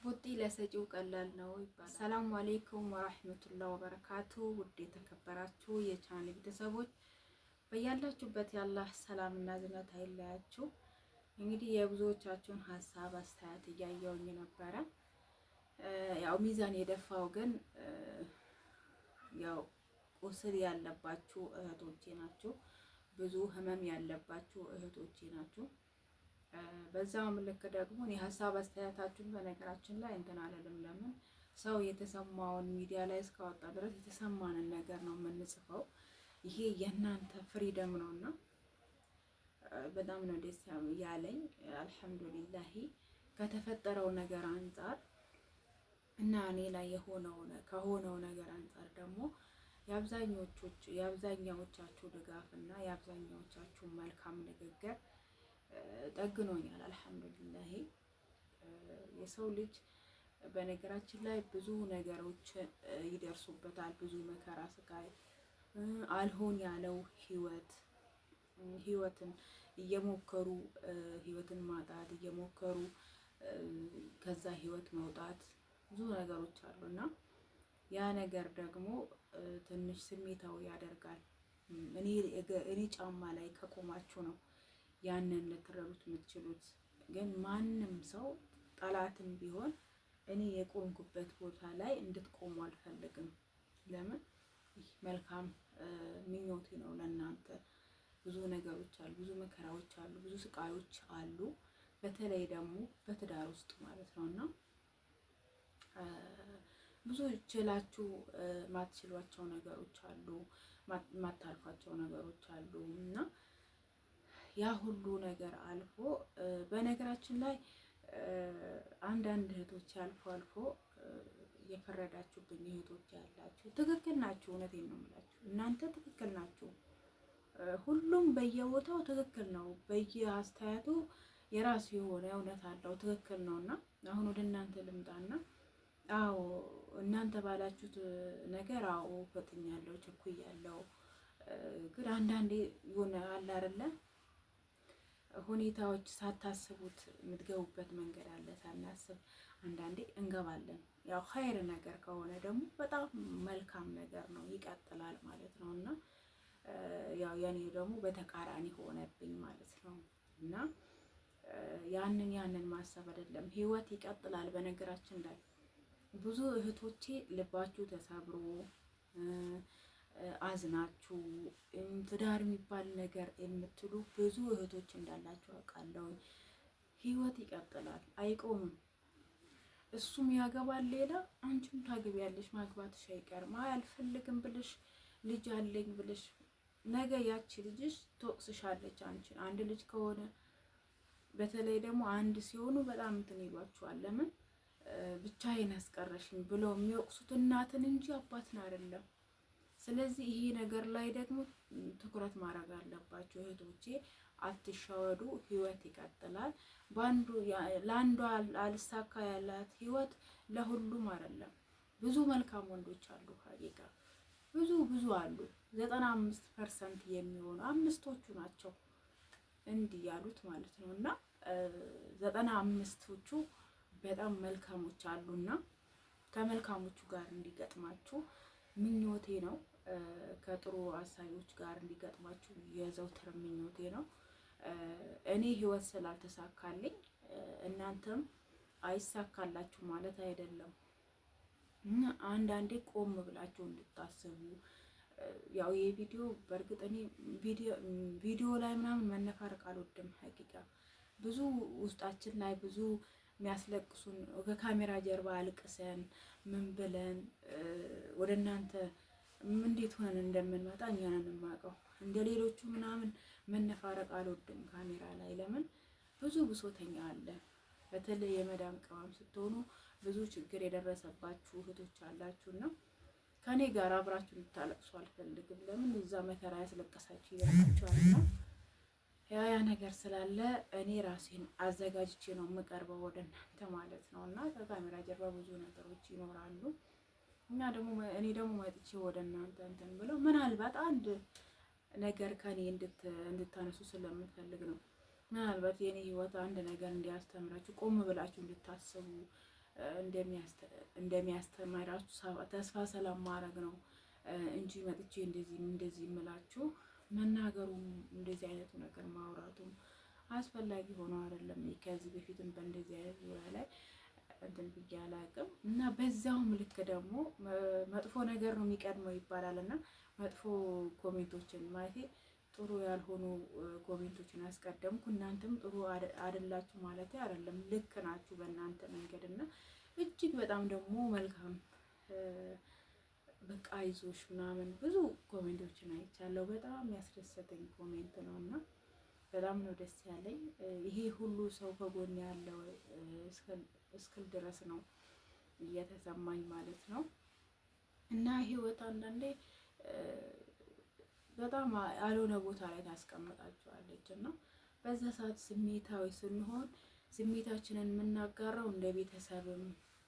ቡጢ ለሰጪው ቀላል ነው ይባላል። ሰላም አለይኩም ወራህመቱላሂ ወበረካቱ። ውድ የተከበራችሁ የቻናሌ ቤተሰቦች በያላችሁበት የአላህ ሰላምና ዝነት አይለያችሁ። እንግዲህ የብዙዎቻችሁን ሀሳብ አስተያየት እያየሁኝ ነበረ። ያው ሚዛን የደፋው ግን ያው ቁስል ያለባችሁ እህቶቼ ናችሁ። ብዙ ህመም ያለባችሁ እህቶቼ ናችሁ። በዛውም ልክ ደግሞ የሀሳብ አስተያየታችሁን በነገራችን ላይ እንትን አለልም። ለምን ሰው የተሰማውን ሚዲያ ላይ እስካወጣ ድረስ የተሰማንን ነገር ነው የምንጽፈው። ይሄ የእናንተ ፍሪደም ነውና በጣም ነው ደስ ያለኝ። አልሐምዱሊላህ ከተፈጠረው ነገር አንጻር እና እኔ ላይ ከሆነው ነገር አንጻር ደግሞ የአብዛኛዎቻችሁ ድጋፍ እና የአብዛኛዎቻችሁ መልካም ንግግር ጠግኖኛል። አልሐምዱሊላህ የሰው ልጅ በነገራችን ላይ ብዙ ነገሮች ይደርሱበታል። ብዙ መከራ፣ ስቃይ አልሆን ያለው ህይወትን እየሞከሩ ህይወትን ማጣት እየሞከሩ ከዛ ህይወት መውጣት ብዙ ነገሮች አሉና ያ ነገር ደግሞ ትንሽ ስሜታዊ ያደርጋል። እኔ ጫማ ላይ ከቆማችሁ ነው ያንን ልትረዱት የምትችሉት። ግን ማንም ሰው ጠላትም ቢሆን እኔ የቆምኩበት ቦታ ላይ እንድትቆሙ አልፈልግም። ለምን መልካም ምኞቴ ነው ለእናንተ። ብዙ ነገሮች አሉ፣ ብዙ መከራዎች አሉ፣ ብዙ ስቃዮች አሉ። በተለይ ደግሞ በትዳር ውስጥ ማለት ነውና ብዙ ችላችሁ ማትችሏቸው ነገሮች አሉ፣ ማታልፏቸው ነገሮች አሉ እና ያ ሁሉ ነገር አልፎ በነገራችን ላይ አንዳንድ እህቶች አልፎ የፈረዳችሁብኝ እህቶች ያላችሁ ትክክል ናችሁ። እውነቴን ነው የምላችሁ፣ እናንተ ትክክል ናችሁ። ሁሉም በየቦታው ትክክል ነው፣ በየአስተያየቱ የራሱ የሆነ እውነት አለው፣ ትክክል ነውና አሁን ወደ እናንተ ልምጣና አዎ እናንተ ባላችሁት ነገር አዎ ፈጥኛለሁ፣ ቸኩያለሁ። ግን አንዳንዴ የሆነ አለ አይደለ ሁኔታዎች ሳታስቡት የምትገቡበት መንገድ አለ። ሳናስብ አንዳንዴ እንገባለን። ያው ኸይር ነገር ከሆነ ደግሞ በጣም መልካም ነገር ነው፣ ይቀጥላል ማለት ነው እና ያው የኔ ደግሞ በተቃራኒ ሆነብኝ ማለት ነው እና ያንን ማሰብ አይደለም። ህይወት ይቀጥላል። በነገራችን ላይ ብዙ እህቶቼ ልባችሁ ተሰብሮ አዝናችሁ ትዳር የሚባል ነገር የምትሉ ብዙ እህቶች እንዳላችሁ አውቃለሁ። ህይወት ይቀጥላል፣ አይቆምም። እሱም ያገባል ሌላ፣ አንቺም ታገቢያለሽ፣ ማግባትሽ አይቀርም። አልፈልግም ብለሽ ልጅ አለኝ ብለሽ ነገ ያቺ ልጅሽ ትወቅስሻለች አንቺን። አንድ ልጅ ከሆነ በተለይ ደግሞ አንድ ሲሆኑ በጣም እንትን ይሏቸዋል። ለምን ብቻዬን አስቀረሽኝ ብለው የሚወቅሱት እናትን እንጂ አባትን አይደለም። ስለዚህ ይሄ ነገር ላይ ደግሞ ትኩረት ማድረግ አለባቸው እህቶቼ። አትሻወዱ፣ ህይወት ይቀጥላል። ለአንዷ አልሳካ ያላት ህይወት ለሁሉም አይደለም። ብዙ መልካም ወንዶች አሉ፣ ሀቂቃ ብዙ አሉ። 95% የሚሆኑ አምስቶቹ ናቸው እንዲህ ያሉት ማለት ነው እና 95ቶቹ በጣም መልካሞች አሉና ከመልካሞቹ ጋር እንዲገጥማችሁ ምኞቴ ነው። ከጥሩ አሳቢዎች ጋር እንዲገጥማችሁ የዘውትር ምኞቴ ነው። እኔ ህይወት ስላልተሳካልኝ እናንተም አይሳካላችሁ ማለት አይደለም። አንዳንዴ ቆም ብላችሁ እንድታስቡ። ያው የቪዲዮ በእርግጥ እኔ ቪዲዮ ላይ ምናምን መነፋረቅ አልወድም። ሀቂቃ ብዙ ውስጣችን ላይ ብዙ የሚያስለቅሱን ከካሜራ ጀርባ አልቅሰን ምን ብለን ወደ እናንተ እንዴት ሆነን እንደምንመጣ እኛ ነን የማውቀው። እንደ ሌሎቹ ምናምን መነፋረቅ አልወድም ካሜራ ላይ። ለምን ብዙ ብሶተኛ አለ። በተለይ የመዳም ቅመም ስትሆኑ ብዙ ችግር የደረሰባችሁ እህቶች አላችሁና ከኔ ጋር አብራችሁ ልታለቅሱ አልፈልግም። ለምን እዛ መከራ ያስለቀሳችሁ ይበቃችኋልና ያ ነገር ስላለ እኔ ራሴን አዘጋጅቼ ነው የምቀርበው ወደ እናንተ ማለት ነው እና ከካሜራ ጀርባ ብዙ ነገሮች ይኖራሉ። እኔ ደግሞ መጥቼ ወደ እናንተ እንትን ብለው ምናልባት አንድ ነገር ከኔ እንድታነሱ ስለምፈልግ ነው። ምናልባት የኔ ህይወት አንድ ነገር እንዲያስተምራችሁ ቆም ብላችሁ እንድታስቡ እንደሚያስተምራችሁ ተስፋ ስለማድረግ ነው እንጂ መጥቼ እንደዚህ የምላችሁ መናገሩም እንደዚህ አይነቱ ነገር ማውራቱም አስፈላጊ ሆኖ አይደለም። ከዚህ በፊትም በእንደዚህ አይነት ዙሪያ ላይ እንትን ብዬ አላውቅም እና በዛውም ልክ ደግሞ መጥፎ ነገር ነው የሚቀድመው ይባላል እና መጥፎ ኮሜንቶችን ማለት ጥሩ ያልሆኑ ኮሜንቶችን አስቀደምኩ። እናንተም ጥሩ አይደላችሁ ማለት አይደለም፣ ልክ ናችሁ በእናንተ መንገድ እና እጅግ በጣም ደግሞ መልካም በቃ አይዞሽ ምናምን ብዙ ኮሜንቶችን አይቻለሁ። በጣም ያስደሰተኝ ኮሜንት ነው እና በጣም ነው ደስ ያለኝ። ይሄ ሁሉ ሰው ከጎን ያለው እስክል ድረስ ነው እየተሰማኝ ማለት ነው። እና ህይወት አንዳንዴ በጣም ያልሆነ ቦታ ላይ ታስቀምጣችኋለች እና በዛ ሰዓት ስሜታዊ ስንሆን ስሜታችንን የምናጋራው እንደ ቤተሰብም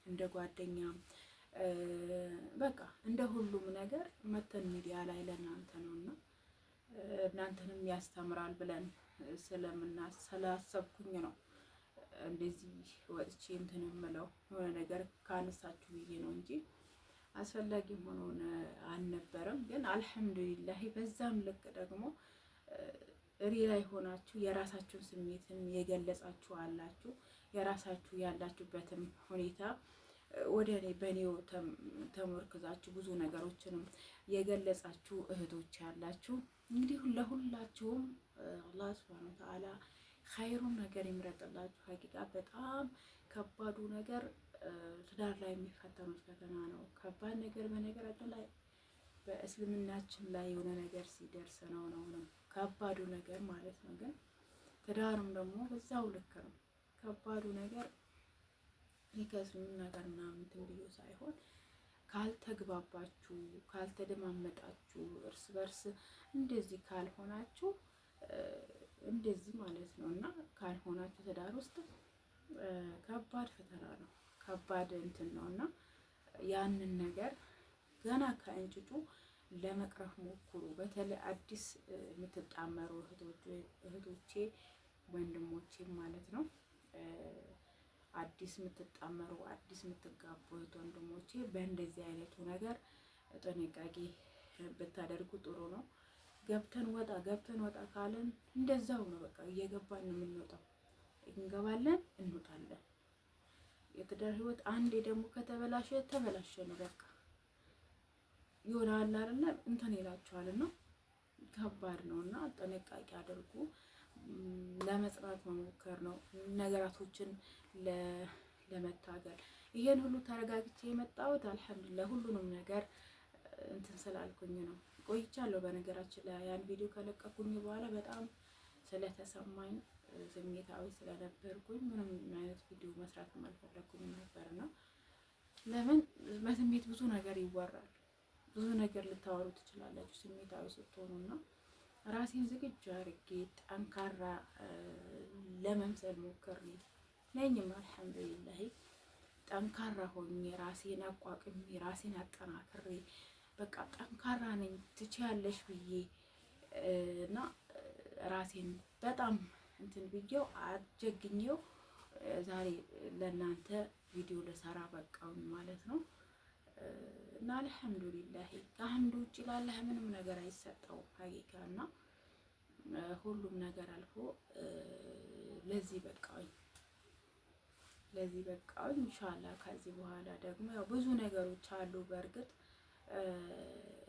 እንደ ጓደኛም በቃ እንደ ሁሉም ነገር መተን ሚዲያ ላይ ለእናንተ ነው እና እናንተንም ያስተምራል ብለን ስላሰብኩኝ ነው እንደዚህ ወጥቼ እንትን የምለው የሆነ ነገር ካነሳችሁ ብዬ ነው እንጂ አስፈላጊ ሆኖ አልነበረም። ግን አልሐምዱሊላህ በዛም ልክ ደግሞ ላይ ሆናችሁ የራሳችሁን ስሜትም የገለጻችሁ አላችሁ። የራሳችሁ ያላችሁበትም ሁኔታ ወደ በኔው ተመርክዛችሁ ብዙ ነገሮችንም የገለጻችሁ እህቶች ያላችሁ እንግዲህ ለሁላችሁም አላህ ሱብሃነሁ ወተዓላ ኸይሩን ነገር ይምረጥላችሁ። ሀቂቃ በጣም ከባዱ ነገር ትዳር ላይ የሚፈተኑት ፈተና ነው። ከባድ ነገር በነገራችን ላይ በእስልምናችን ላይ የሆነ ነገር ሲደርስ ነው ከባዱ ነገር ማለት ነው። ግን ትዳርም ደግሞ በዛው ልክ ነው ከባዱ ነገር። ከእስልምና ጋር ምናምን እንትን ብሎ ሳይሆን ካልተግባባችሁ፣ ካልተደማመጣችሁ፣ እርስ በርስ እንደዚህ ካልሆናችሁ እንደዚህ ማለት ነው እና ካልሆናችሁ ትዳር ውስጥ ከባድ ፈተና ነው፣ ከባድ እንትን ነው እና ያንን ነገር ገና ከእንጭጩ ለመቅረፍ ሞክሩ። በተለይ አዲስ የምትጣመሩ እህቶቼ ወንድሞቼ ማለት ነው አዲስ የምትጣመሩ አዲስ የምትጋቡ እህት ወንድሞቼ በእንደዚህ አይነቱ ነገር ጥንቃቄ ብታደርጉ ጥሩ ነው። ገብተን ወጣ ካለን እንደዛው ነው በቃ እየገባን ነው የምንወጣው። እንገባለን እንወጣለን። የትዳር ህይወት አንዴ ደግሞ ከተበላሸ ተበላሸ ነው በቃ ይሆናል አይደለ እንትን ይላችኋል እና ከባድ ነውና ጥንቃቄ አድርጉ። ለመጽናት መሞከር ነው ነገራቶችን ለመታገል። ይሄን ሁሉ ተረጋግቼ የመጣሁት አልሐምዱሊላህ ሁሉንም ነገር እንትን ስላልኩኝ ነው። ቆይቻለሁ በነገራችን ላይ ያን ቪዲዮ ከለቀኩኝ በኋላ በጣም ስለተሰማኝ ስሜታዊ ስለነበርኩኝ ምንም አይነት ቪዲዮ መስራት አልፈለኩም ነበርና ለምን በስሜት ብዙ ነገር ይወራል፣ ብዙ ነገር ልታወሩ ትችላላችሁ ስሜታዊ ስትሆኑና ራሴን ዝግጁ አድርጌ ጠንካራ ለመምሰል ሞክሬ ነኝም አልሐምዱሊላህ ጠንካራ ሆኜ ራሴን አቋቁሜ ራሴን አጠናክሬ በቃ ጠንካራ ነኝ ትችያለሽ ብዬ እና ራሴን በጣም እንትን ብዬው አጀግኜው ዛሬ ለእናንተ ቪዲዮ ልሰራ በቃውኝ ማለት ነው። እና አልሐምዱሊላህ ከአንዱ ውጭ ላላህ ምንም ነገር አይሰጠውም ሀቂቃ እና ሁሉም ነገር አልፎ ለዚህ በቃውኝ ኢንሻአላህ። ከዚህ በኋላ ደግሞ ያው ብዙ ነገሮች አሉ በእርግጥ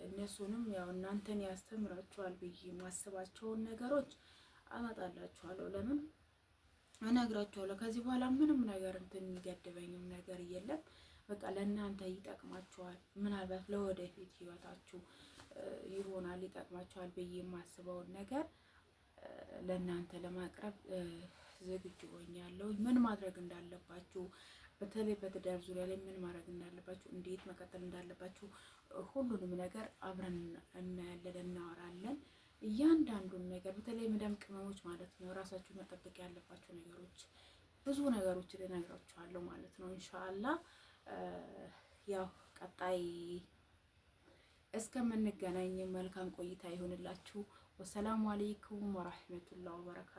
እነሱንም ያው እናንተን ያስተምራችኋል ብዬ ማስባቸውን ነገሮች አመጣላችኋለሁ። ለምን እነግራችኋለሁ። ከዚህ በኋላ ምንም ነገር እንትን የሚገድበኝም ነገር የለም። በቃ ለእናንተ ይጠቅማችኋል፣ ምናልባት ለወደፊት ህይወታችሁ ይሆናል ይጠቅማችኋል ብዬ የማስበውን ነገር ለእናንተ ለማቅረብ ዝግጁ ሆኛለሁ። ምን ማድረግ እንዳለባችሁ በተለይ በትዳር ዙሪያ ላይ ምን ማድረግ እንዳለባችሁ፣ እንዴት መቀጠል እንዳለባችሁ ሁሉንም ነገር አብረን እናያለን፣ እናወራለን። እያንዳንዱን ነገር በተለይ መዳም ቅመሞች ማለት ነው ራሳችሁ መጠበቅ ያለባችሁ ነገሮች ብዙ ነገሮችን እነግራችኋለሁ ማለት ነው ኢንሻአላህ። ያው ቀጣይ እስከምንገናኝ መልካም ቆይታ ይሁንላችሁ። ወሰላሙ አለይኩም ወራህመቱላሂ ወበረካቱ።